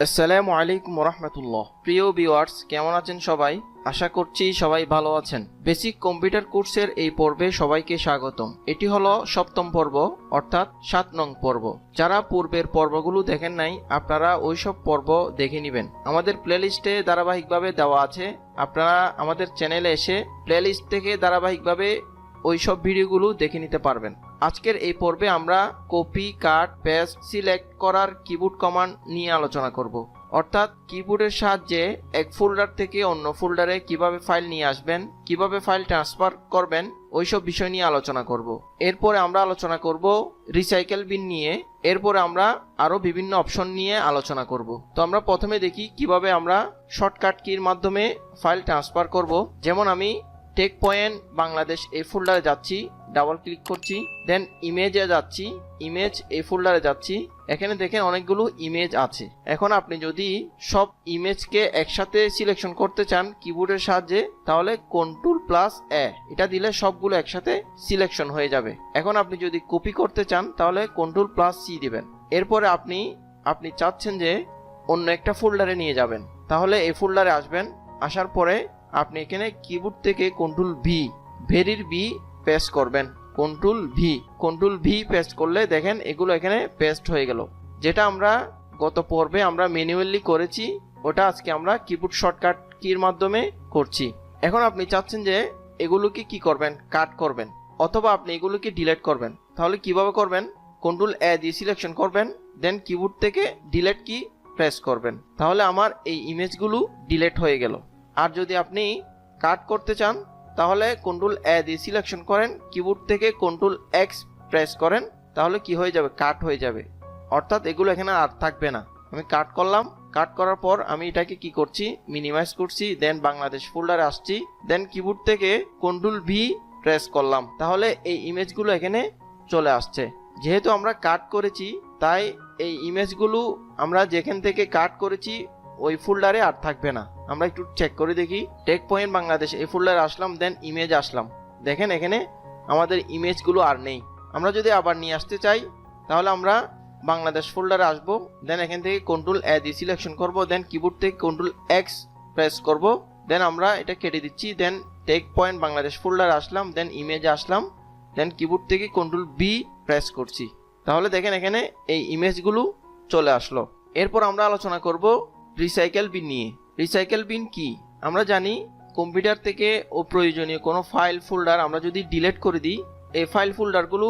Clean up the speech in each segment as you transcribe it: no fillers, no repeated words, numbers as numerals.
আসসালামু আলাইকুম রাহমাতুল্লাহ। প্রিয় ভিউয়ার্স, কেমন আছেন সবাই? আশা করছি সবাই ভালো আছেন। বেসিক কম্পিউটার কোর্সের এই পর্বে সবাইকে স্বাগতম। এটি হলো 7ম পর্ব, অর্থাৎ 7 নং পর্ব। যারা পূর্বের পর্বগুলো দেখেন নাই, আপনারা ওইসব পর্ব দেখে নেবেন। আমাদের প্লেলিস্টে ধারাবাহিকভাবে দেওয়া আছে। আপনারা আমাদের চ্যানেলে এসে প্লেলিস্ট থেকে ধারাবাহিকভাবে ওইসব ভিডিওগুলো দেখে নিতে পারবেন। আজকের এই পর্বে আমরা কপি, কাট, পেস্ট, সিলেক্ট করার কিবোর্ড কমান্ড নিয়ে আলোচনা করব। অর্থাৎ কিবোর্ডের সাহায্যে এক ফোল্ডার থেকে অন্য ফোল্ডারে কিভাবে ফাইল নিয়ে আসবেন, কিভাবে ফাইল ট্রান্সফার করবেন, ওইসব বিষয় নিয়ে আলোচনা করব। এরপরে আমরা আলোচনা করব রিসাইকেল বিন নিয়ে। এরপরে আমরা আরো বিভিন্ন অপশন নিয়ে আলোচনা করব। তো আমরা প্রথমে দেখি কিভাবে আমরা শর্টকাট কির মাধ্যমে ফাইল ট্রান্সফার করব। যেমন আমি টেক পয়েন্ট বাংলাদেশ এই ফোল্ডারে যাচ্ছি, ডাবল ক্লিক করছি, দেন ইমেজে যাচ্ছি, ইমেজ এই ফোল্ডারে যাচ্ছি। এখানে দেখেন অনেকগুলো ইমেজ আছে। এখন আপনি যদি সব ইমেজকে একসাথে সিলেকশন করতে চান কিবোর্ডের সাহায্যে, তাহলে Ctrl+A এটা দিলে সবগুলো একসাথে সিলেকশন হয়ে যাবে। এখন আপনি যদি কপি করতে চান তাহলে Ctrl+C দিবেন। এরপরে আপনি চাচ্ছেন যে অন্য একটা ফোল্ডারে নিয়ে যাবেন, তাহলে এই ফোল্ডারে আসবেন। আসার পরে আপনি এখানে কিবোর্ড থেকে ভেরির বি পেস্ট করবেন। কন্ট্রোল ভি পেস্ট করলে দেখেন এগুলো এখানে পেস্ট হয়ে গেল। যেটা আমরা গত পর্বে আমরা ম্যানুয়ালি করেছি, ওটা আজকে আমরা কিবোর্ড শর্টকাট কির মাধ্যমে করছি। এখন আপনি চাচ্ছেন যে এগুলোকে কি করবেন, কাট করবেন, অথবা আপনি এগুলোকে ডিলিট করবেন। তাহলে কিভাবে করবেন? Ctrl+A দিয়ে সিলেকশন করবেন, দেন কিবোর্ড থেকে ডিলিট কি প্রেস করবেন। তাহলে আমার এই ইমেজগুলো ডিলিট হয়ে গেল। আর যদি আপনি কাট করতে চান তাহলে Ctrl+A দিয়ে সিলেকশন করেন, কিবোর্ড থেকে Ctrl+X প্রেস করেন, তাহলে কি হয়ে যাবে? কাট হয়ে যাবে। অর্থাৎ এগুলো এখানে আর থাকবে না। আমি কাট করলাম, কাট করার পর আমি এটাকে কি করছি, মিনিমাইজ করছি, দেন বাংলাদেশ ফোল্ডারে আসছি, দেন কিবোর্ড থেকে Ctrl+V প্রেস করলাম, তাহলে এই ইমেজগুলো এখানে চলে আসছে। যেহেতু আমরা কাট করেছি তাই এই ইমেজগুলো আমরা যেখান থেকে কাট করেছি ওই ফোল্ডারে আর থাকবে না। আমরা একটু চেক করে দেখি। টেক পয়েন্ট বাংলাদেশ এই ফোল্ডারে আসলাম, দেন ইমেজ আসলাম, দেখেন এখানে আমাদের ইমেজগুলো আর নেই। আমরা যদি আবার নিয়ে আসতে চাই তাহলে আমরা বাংলাদেশ ফোল্ডারে আসব, দেন এখান থেকে Ctrl+A দিয়ে সিলেকশন করব, দেন কিবোর্ড থেকে Ctrl+X প্রেস করব, দেন আমরা এটা কেটে দিচ্ছি, দেন টেক পয়েন্ট বাংলাদেশ ফোল্ডারে আসলাম, দেন ইমেজে আসলাম, দেন কিবোর্ড থেকে Ctrl+B প্রেস করছি, তাহলে দেখেন এখানে এই ইমেজগুলো চলে আসলো। এরপর আমরা আলোচনা করব রিসাইকেল বিন নিয়ে। রিসাইকেল বিন কি? আমরা জানি কম্পিউটার থেকে প্রয়োজনীয় কোনো ফাইল ফোল্ডার আমরা যদি ডিলিট করে দিই, এই ফাইল ফোল্ডারগুলো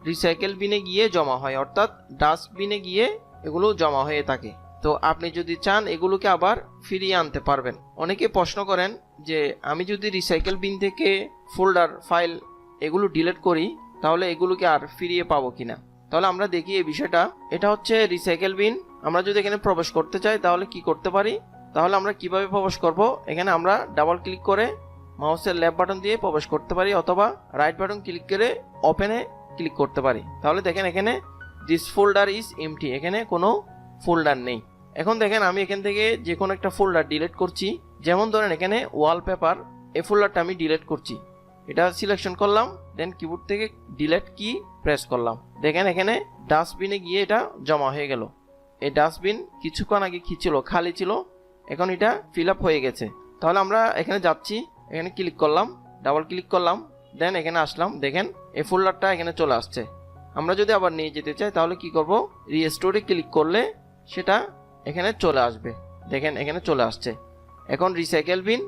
রিসাইকেল বিনে গিয়ে জমা হয়, অর্থাৎ ডাস্টবিনে গিয়ে এগুলো জমা হয়ে থাকে। তো আপনি যদি চান এগুলোকে আবার ফিরিয়ে আনতে পারবেন। অনেকে প্রশ্ন করেন যে আমি যদি রিসাইকেল বিন থেকে ফোল্ডার, ফাইল এগুলো ডিলিট করি তাহলে এগুলোকে আর ফিরিয়ে পাবো কিনা। তাহলে আমরা দেখি এই বিষয়টা। এটা হচ্ছে রিসাইকেল বিন। আমরা যদি এখানে প্রবেশ করতে চাই তাহলে কি করতে পারি? তাহলে আমরা কিভাবে প্রবেশ করব? এখানে আমরা ডাবল ক্লিক করে মাউসের লেফট বাটন দিয়ে প্রবেশ করতে পারি, অথবা রাইট বাটন ক্লিক করে ওপেনে ক্লিক করতে পারি। তাহলে দেখেন এখানে দিস ফোল্ডার ইজ এমটি, এখানে কোনো ফোল্ডার নেই। এখন দেখেন আমি এখান থেকে যে কোনো একটা ফোল্ডার ডিলিট করছি। যেমন ধরেন এখানে ওয়ালপেপার, এই ফোল্ডারটা আমি ডিলিট করছি। এটা সিলেকশন করলাম, দেন কিবোর্ড থেকে ডিলিট কি প্রেস করলাম, দেখেন এখানে ডাস্টবিনে গিয়ে এটা জমা হয়ে গেল। এই ডাস্টবিন কিছুক্ষণ আগে কি ছিল, খালি ছিল, এখন এটা ফিল আপ হয়ে গেছে। তাহলে আমরা এখানে যাচ্ছি, এখানে ক্লিক করলাম, ডাবল ক্লিক করলাম, দেন এখানে আসলাম, দেখেন এই ফোল্ডারটা এখানে চলে আসছে। আমরা যদি আবার নিয়ে যেতে চাই তাহলে কি করব? রিস্টোরে ক্লিক করলে সেটা এখানে চলে আসবে। দেখেন এখানে চলে আসছে। এখন রিসাইকেল বিন,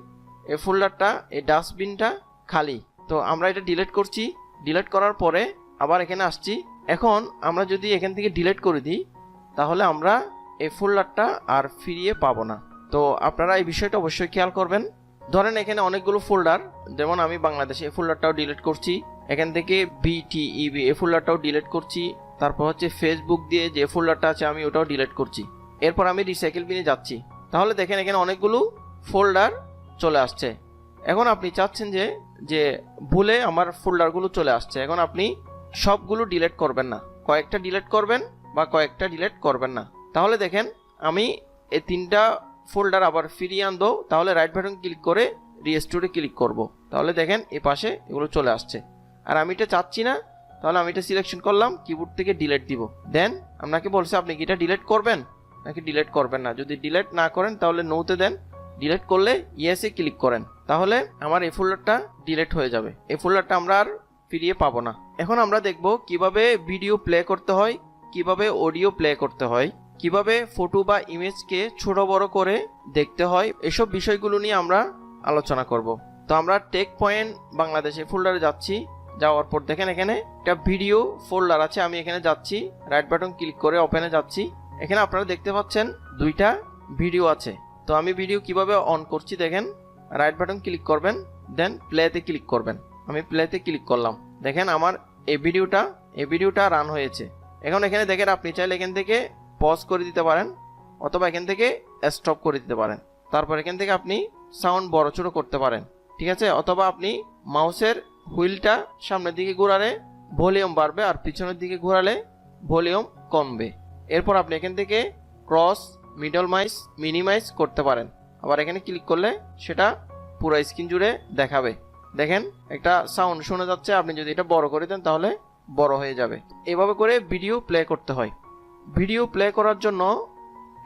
এই ফোল্ডারটা, এই ডাস্টবিনটা খালি। তো আমরা এটা ডিলিট করছি। ডিলিট করার পরে আবার এখানে আসছি। এখন আমরা যদি এখান থেকে ডিলিট করে দিই তাহলে আমরা এই ফোল্ডারটা আর ফিরিয়ে পাবো না। তো আপনারা এই বিষয়টা অবশ্যই খেয়াল করবেন। ধরেন এখানে অনেকগুলো ফোল্ডার, যেমন আমি বাংলাদেশে এই ফোল্ডারটাও ডিলিট করছি, এখান থেকে BTEB এই ফোল্ডারটাও ডিলিট করছি, তারপর হচ্ছে ফেসবুক দিয়ে যে ফোল্ডারটা আছে আমি ওটাও ডিলিট করছি। এরপর আমি রিসাইকেল বিনে যাচ্ছি, তাহলে দেখেন এখানে অনেকগুলো ফোল্ডার চলে আসছে। এখন আপনি চাচ্ছেন যে ভুলে আমার ফোল্ডারগুলো চলে আসছে, এখন আপনি সবগুলো ডিলিট করবেন না, কয়েকটা ডিলিট করবেন বা কয়েকটা ডিলিট করবেন না। তাহলে দেখেন আমি এই 3টা ফোল্ডার আবার ফিরিয়ে আনবো, তাহলে রাইট বাটন ক্লিক করে রিস্টোরে ক্লিক করব, তাহলে দেখেন এই পাশে এগুলো চলে আসছে। আর আমি এটা চাচ্ছি না, তাহলে আমি এটা সিলেকশন করলাম, কিবোর্ড থেকে ডিলিট দিব। দেন আপনাকে বলছে আপনি কি এটা ডিলিট করবেন নাকি ডিলিট করবেন না। যদি ডিলিট না করেন তাহলে নোতে দেন, ডিলিট করলে ইয়েসে ক্লিক করেন, তাহলে আমার এই ফোল্ডারটা ডিলিট হয়ে যাবে। এই ফোল্ডারটা আমরা আর ফিরিয়ে পাবো না। এখন আমরা দেখব কিভাবে ভিডিও প্লে করতে হয়, কিভাবে অডিও প্লে করতে হয়, কিভাবে ফটো বা ইমেজকে ছোট বড় করে দেখতে হয়, এসব বিষয়গুলো নিয়ে আমরা আলোচনা করব। তো আমরা টেক পয়েন্ট বাংলাদেশে ফোল্ডারে যাচ্ছি। যাওয়ার পর দেখেন এখানে একটা ভিডিও ফোল্ডার আছে, আমি এখানে যাচ্ছি, রাইট বাটন ক্লিক করে ওপেনে যাচ্ছি। এখানে আপনারা দেখতে পাচ্ছেন দুইটা ভিডিও আছে। তো আমি ভিডিও কিভাবে অন করছি দেখেন, রাইট বাটন ক্লিক করবেন, দেন প্লেতে ক্লিক করবেন। আমি প্লেতে ক্লিক করলাম, দেখেন আমার এই ভিডিওটা রান হয়েছে। এখন এখানে দেখেন আপনি চাইলে এখান থেকে পজ করে দিতে পারেন অথবা এখান থেকে স্টপ করে দিতে পারেন। তারপর এখান থেকে আপনি সাউন্ড বড় ছোট করতে পারেন, ঠিক আছে। অথবা আপনি মাউসের হুইলটা সামনের দিকে ঘোরালে ভলিউম বাড়বে আর পিছনের দিকে ঘোরালে ভলিউম কমবে। এরপর আপনি এখান থেকে ক্রস, মিডল মাইস, মিনিমাইজ করতে পারেন। আবার এখানে ক্লিক করলে সেটা পুরো স্ক্রিন জুড়ে দেখাবে। দেখেন একটা সাউন্ড শোনা যাচ্ছে, আপনি যদি এটা বড় করে দেন তাহলে বড় হয়ে যাবে। এভাবে করে ভিডিও প্লে করতে হয়। ভিডিও প্লে করার জন্য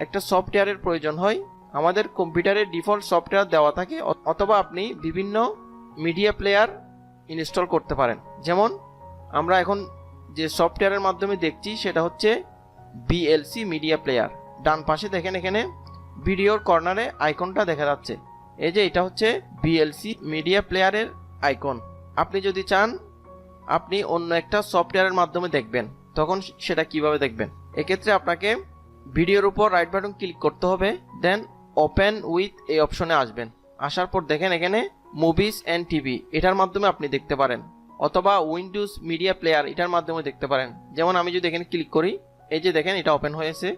একটা সফটওয়্যারের প্রয়োজন হয়। আমাদের কম্পিউটারে ডিফল্ট সফটওয়্যার দেওয়া থাকে অথবা আপনি বিভিন্ন মিডিয়া প্লেয়ার ইনস্টল করতে পারেন। যেমন আমরা এখন যে সফটওয়্যারের মাধ্যমে দেখছি সেটা হচ্ছে বিএলসি মিডিয়া প্লেয়ার। ডান পাশে দেখেন এখানে ভিডিওর কর্নারে আইকনটা দেখা যাচ্ছে, এই যে এটা হচ্ছে বিএলসি মিডিয়া প্লেয়ারের আইকন। আপনি যদি চান আপনি অন্য একটা সফটওয়্যারের মাধ্যমে দেখবেন, তখন সেটা কিভাবে দেখবেন? এক্ষেত্রে আপনাকে ভিডিওর উপর রাইট বাটন ক্লিক করতে হবে, দেন ওপেন উইথ এই অপশনে আসবেন। আসার পর দেখেন এখানে মুভিজ অ্যান্ড টিভি, এটার মাধ্যমে আপনি দেখতে পারেন, অথবা উইন্ডোজ মিডিয়া প্লেয়ার এটার মাধ্যমে দেখতে পারেন। যেমন আমি যদি এখানে ক্লিক করি, এই যে দেখেন এটা ওপেন হয়েছে,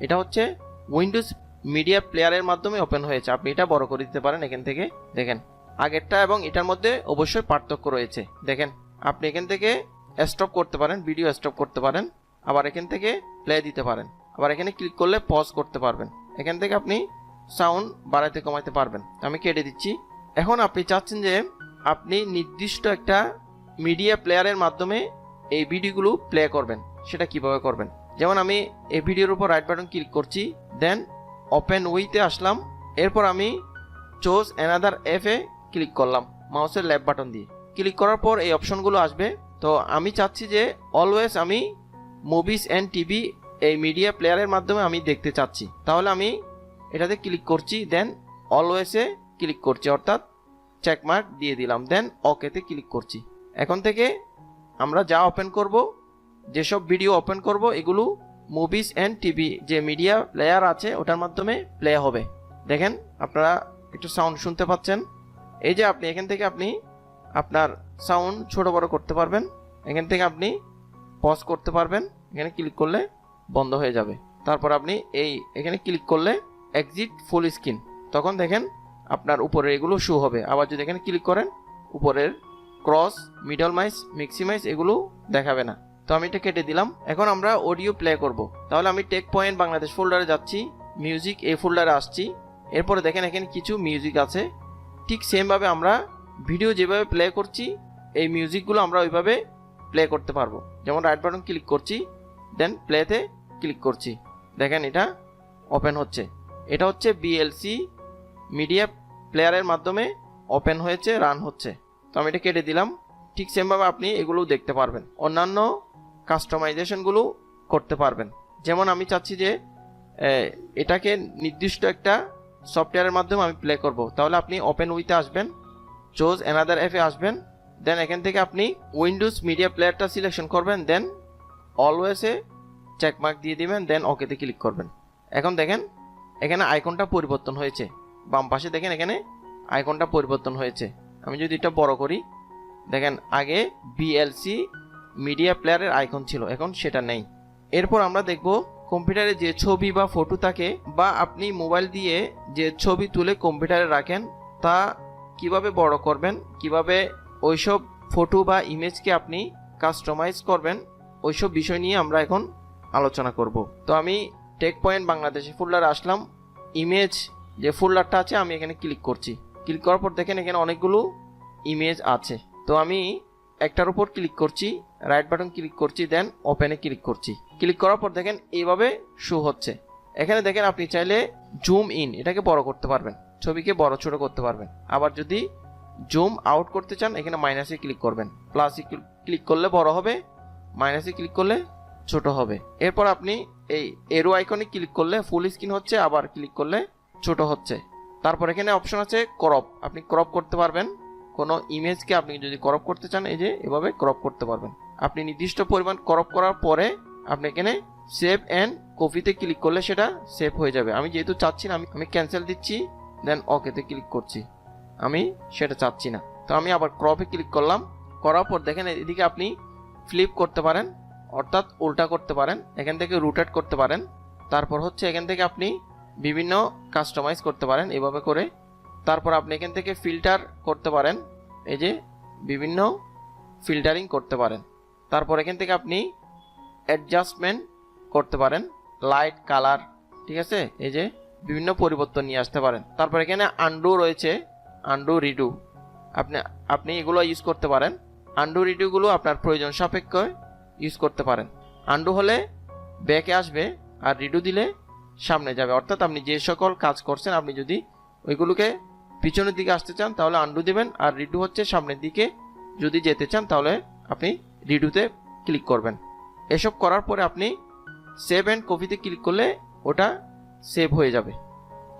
এটা হচ্ছে উইন্ডোজ মিডিয়া প্লেয়ারের মাধ্যমে ওপেন হয়েছে। আপনি এটা বড় করে দিতে পারেন এখান থেকে। দেখেন আগেরটা এবং এটার মধ্যে অবশ্যই পার্থক্য রয়েছে। দেখেন আপনি এখান থেকে স্টপ করতে পারেন, ভিডিও স্টপ করতে পারেন, আবার এখান থেকে প্লে দিতে পারেন, আবার এখানে ক্লিক করলে পজ করতে পারবেন। এখান থেকে আপনি সাউন্ড বাড়াতে কমাতে পারবেন। আমি কেটে দিচ্ছি। এখন আপনি চাচ্ছেন যে আপনি নির্দিষ্ট একটা মিডিয়া প্লেয়ারের মাধ্যমে এই ভিডিওগুলো প্লে করবেন, সেটা কিভাবে করবেন? যেমন আমি এই ভিডিওর উপর রাইট বাটন ক্লিক করছি, দেন ওপেন উইথে আসলাম। এরপর আমি চোজ অ্যানাদার অ্যাপে ক্লিক করলাম মাউসের লেফট বাটন দিয়ে। ক্লিক করার পর এই অপশনগুলো আসবে। তো আমি চাচ্ছি যে অলওয়েজ আমি মুভিজ অ্যান্ড টিভি এই মিডিয়া প্লেয়ারের মাধ্যমে আমি দেখতে চাচ্ছি, তাহলে আমি এটাতে ক্লিক করছি, দেন অলওয়েজে ক্লিক করছি, অর্থাৎ চেকমার্ক দিয়ে দিলাম, দেন ওকেতে ক্লিক করছি। এখন থেকে আমরা যা ওপেন করব, যেসব ভিডিও ওপেন করব, এগুলো মুভিজ অ্যান্ড টিভি যে মিডিয়া প্লেয়ার আছে ওটার মাধ্যমে প্লে হবে। দেখেন আপনারা একটু সাউন্ড শুনতে পাচ্ছেন। এই যে আপনি এখান থেকে আপনি আপনার সাউন্ড ছোট বড় করতে পারবেন, এখান থেকে আপনি পজ করতে পারবেন, এখানে ক্লিক করলে বন্ধ হয়ে যাবে। তারপর আপনি এখানে ক্লিক করলে এক্সিট ফুল স্ক্রিন, তখন দেখেন আপনার উপরে এগুলো শো হবে। আবার যদি এখানে ক্লিক করেন, উপরের ক্রস, মিডল মাইস, মিক্সিমাইজ এগুলো দেখাবে না। তো আমি এটা কেটে দিলাম। এখন আমরা অডিও প্লে করব। তাহলে আমি টেক পয়েন্ট বাংলাদেশ ফোল্ডারে যাচ্ছি, মিউজিক এই ফোল্ডারে আসছি। এরপরে দেখেন এখানে কিছু মিউজিক আছে। ঠিক সেমভাবে আমরা ভিডিও যেভাবে প্লে করছি এই মিউজিকগুলো আমরা ওইভাবে প্লে করতে পারবো। যেমন রাইট বাটন ক্লিক করছি, দেন প্লেতে ক্লিক করছি, দেখেন এটা ওপেন হচ্ছে। এটা হচ্ছে বিএলসি মিডিয়া প্লেয়ারের মাধ্যমে ওপেন হয়েছে, রান হচ্ছে। তো আমি এটা কেটে দিলাম। ঠিক সেমভাবে আপনি এগুলো দেখতে পারবেন, অন্যান্য কাস্টমাইজেশনগুলো করতে পারবেন। যেমন আমি চাচ্ছি যে এটাকে নির্দিষ্ট একটা সফটওয়্যারের মাধ্যমে আমি প্লে করব, তাহলে আপনি ওপেন উইথে আসবেন, চোজ অ্যানাদার অ্যাপে আসবেন, দেন এখান থেকে আপনি উইন্ডোজ মিডিয়া প্লেয়ারটা সিলেকশন করবেন, দেন অলওয়েজে চেকমার্ক দিয়ে দিবেন, দেন ওকেতে ক্লিক করবেন। এখন দেখেন এখানে আইকনটা পরিবর্তন হয়েছে, বাম পাশে দেখেন এখানে আইকনটা পরিবর্তন হয়েছে। আমি যদি এটা বড় করি, দেখেন আগে বিএলসি মিডিয়া প্লেয়ারের আইকন ছিল, এখন সেটা নেই। এরপর আমরা দেখব কম্পিউটারে যে ছবি বা ফটো থাকে, বা আপনি মোবাইল দিয়ে যে ছবি তুলে কম্পিউটারে রাখেন, তা কিভাবে বড় করবেন, কিভাবে ওইসব ফটো বা ইমেজকে আপনি কাস্টমাইজ করবেন, ওইসব বিষয় নিয়ে আমরা এখন আলোচনা করব। তো আমি টেক পয়েন্ট বাংলাদেশি ফোল্ডারে আসলাম, ইমেজ যে ফোল্ডারটা আছে আমি এখানে ক্লিক করছি। ক্লিক করার পর দেখেন এখানে অনেকগুলো ইমেজ আছে। তো আমি একটার উপর ক্লিক করছি, রাইট বাটন ক্লিক করছি, দেন ওপেনে ক্লিক করছি। ক্লিক করার পর দেখেন এইভাবে শো হচ্ছে। এখানে দেখেন আপনি চাইলে জুম ইন এটাকে বড় করতে পারবেন, ছবিকে বড় ছোট করতে পারবেন। আবার যদি জুম আউট করতে চান এখানে মাইনাসে ক্লিক করবেন, প্লাসে ক্লিক করলে বড় হবে, মাইনাসে ক্লিক করলে ছোট হবে। এরপর আপনি এই এরো আইকনে ক্লিক করলে ফুল স্ক্রিন হচ্ছে, আবার ক্লিক করলে ছোট হচ্ছে। তারপর এখানে অপশন আছে ক্রপ, আপনি ক্রপ করতে পারবেন। কোনো ইমেজকে আপনি যদি ক্রপ করতে চান এই যে এভাবে ক্রপ করতে পারবেন। আপনি নির্দিষ্ট পরিমাণ ক্রপ করার পরে আপনি এখানে সেভ অ্যান্ড কপিতে ক্লিক করলে সেটা সেভ হয়ে যাবে। আমি যেহেতু চাচ্ছি না আমি ক্যান্সেল দিচ্ছি, দেন ওকেতে ক্লিক করছি, আমি সেটা চাচ্ছি না। তো আমি আবার ক্রপে ক্লিক করলাম, করার পর দেখেন এদিকে আপনি ফ্লিপ করতে পারেন, অর্থাৎ উল্টা করতে পারেন, এখান থেকে রোটেট করতে পারেন। তারপর হচ্ছে এখান থেকে আপনি বিভিন্ন কাস্টমাইজ করতে পারেন এভাবে করে। তারপর আপনি এখান থেকে ফিল্টার করতে পারেন, এই যে বিভিন্ন ফিল্টারিং করতে পারেন। তারপর এখান থেকে আপনি অ্যাডজাস্টমেন্ট করতে পারেন, লাইট কালার, ঠিক আছে, এই যে বিভিন্ন পরিবর্তন নিয়ে আসতে পারেন। তারপর এখানে আন্ডু রয়েছে, আন্ডু রিডু, আপনি এগুলো ইউজ করতে পারেন। আন্ডু রিডুগুলো আপনার প্রয়োজন সাপেক্ষ ইউজ করতে পারেন। আন্ডু হলে ব্যাকে আসবে আর রিডু দিলে সামনে যাবে, অর্থাৎ আপনি যে সকল কাজ করছেন আপনি যদি ওইগুলোকে পিছনের দিকে আসতে চান তাহলে আন্ডু দিবেন, আর রিডু হচ্ছে সামনের দিকে যদি যেতে চান তাহলে আপনি রিডুতে ক্লিক করবেন। এসব করার পরে আপনি সেভ অ্যান্ড কপিতে ক্লিক করলে ওটা সেভ হয়ে যাবে।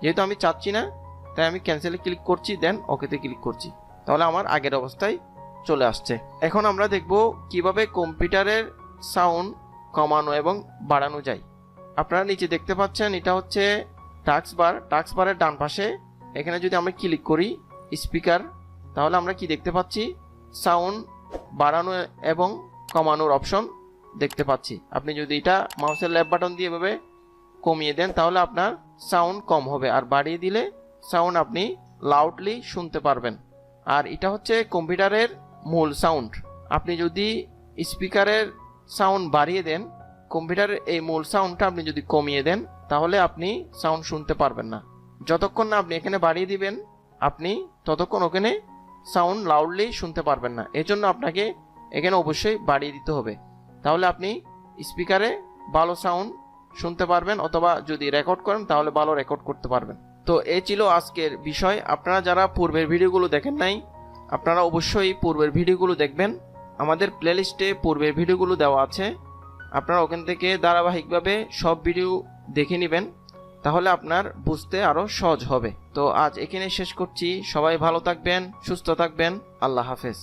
যেহেতু আমি চাচ্ছি না তাই আমি ক্যান্সেলে ক্লিক করছি, দেন ওকেতে ক্লিক করছি, তাহলে আমার আগের অবস্থায় চলে আসছে। এখন আমরা দেখব কিভাবে কম্পিউটারের সাউন্ড কমানো এবং বাড়ানো যায়। আপনারা নিচে দেখতে পাচ্ছেন এটা হচ্ছে টাস্কবার, টাস্কবারের ডান পাশে এখানে যদি আমরা ক্লিক করি স্পিকার, তাহলে আমরা কি দেখতে পাচ্ছি, সাউন্ড বাড়ানো এবং কমানোর অপশন দেখতে পাচ্ছি। আপনি যদি এটা মাউসের লেফট বাটন দিয়ে এভাবে কমিয়ে দেন তাহলে আপনার সাউন্ড কম হবে, আর বাড়িয়ে দিলে সাউন্ড আপনি লাউডলি শুনতে পারবেন। আর এটা হচ্ছে কম্পিউটারের মূল সাউন্ড। আপনি যদি স্পিকারের সাউন্ড বাড়িয়ে দেন, কম্পিউটারের এই মূল সাউন্ডটা আপনি যদি কমিয়ে দেন তাহলে আপনি সাউন্ড শুনতে পারবেন না। যতক্ষণ না আপনি এখানে বাড়িয়ে দিবেন আপনি ততক্ষণ ওখানে সাউন্ড লাউডলি শুনতে পারবেন না। এজন্য আপনাকে এখানে অবশ্যই বাড়িয়ে দিতে হবে, তাহলে আপনি স্পিকারে ভালো সাউন্ড শুনতে পারবেন, অথবা যদি রেকর্ড করেন তাহলে ভালো রেকর্ড করতে পারবেন। তো এই ছিল আজকের বিষয়। আপনারা যারা পূর্বের ভিডিওগুলো দেখেন নাই আপনারা অবশ্যই পূর্বের ভিডিওগুলো দেখবেন। আমাদের প্লেলিস্টে পূর্বের ভিডিওগুলো দেওয়া আছে, আপনারা ওখান থেকে ধারাবাহিকভাবে সব ভিডিও দেখে নেবেন, তাহলে আপনার বুঝতে আরও সহজ হবে। তো আজ এখানে শেষ করছি, সবাই ভালো থাকবেন, সুস্থ থাকবেন, আল্লাহ হাফেজ।